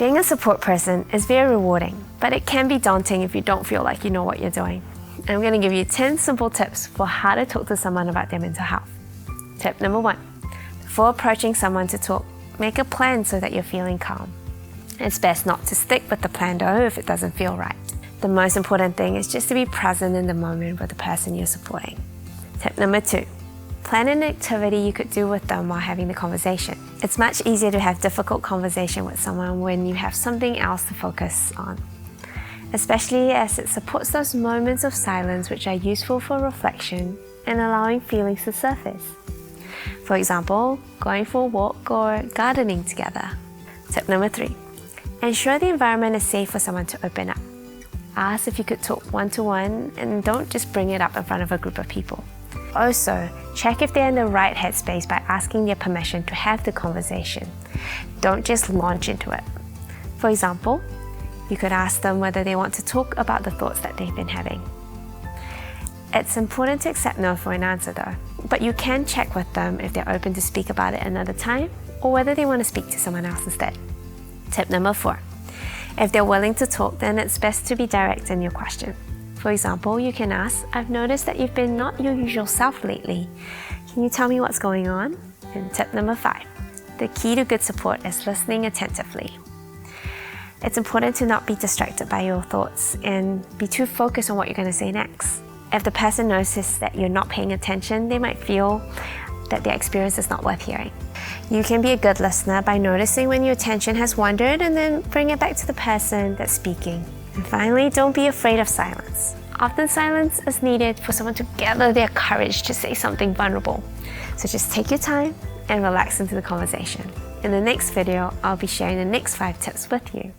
Being a support person is very rewarding, but it can be daunting if you don't feel like you know what you're doing. I'm going to give you 10 simple tips for how to talk to someone about their mental health. Tip number 1. Before approaching someone to talk, make a plan so that you're feeling calm. It's best not to stick with the plan though if it doesn't feel right. The most important thing is just to be present in the moment with the person you're supporting. Tip number 2. Plan an activity you could do with them while having the conversation. It's much easier to have difficult conversation with someone when you have something else to focus on, especially as it supports those moments of silence which are useful for reflection and allowing feelings to surface. For example, going for a walk or gardening together. Tip number 3. Ensure the environment is safe for someone to open up. Ask if you could talk one-to-one and don't just bring it up in front of a group of people. Also, check if they're in the right headspace by asking their permission to have the conversation. Don't just launch into it. For example, you could ask them whether they want to talk about the thoughts that they've been having. It's important to accept no for an answer though, but you can check with them if they're open to speak about it another time or whether they want to speak to someone else instead. Tip number 4. If they're willing to talk, then it's best to be direct in your question. For example, you can ask, I've noticed that you've been not your usual self lately. Can you tell me what's going on? And tip number 5. The key to good support is listening attentively. It's important to not be distracted by your thoughts and be too focused on what you're going to say next. If the person notices that you're not paying attention, they might feel that their experience is not worth hearing. You can be a good listener by noticing when your attention has wandered and then bring it back to the person that's speaking. And finally, don't be afraid of silence. Often silence is needed for someone to gather their courage to say something vulnerable. So just take your time and relax into the conversation. In the next video, I'll be sharing the next 5 tips with you.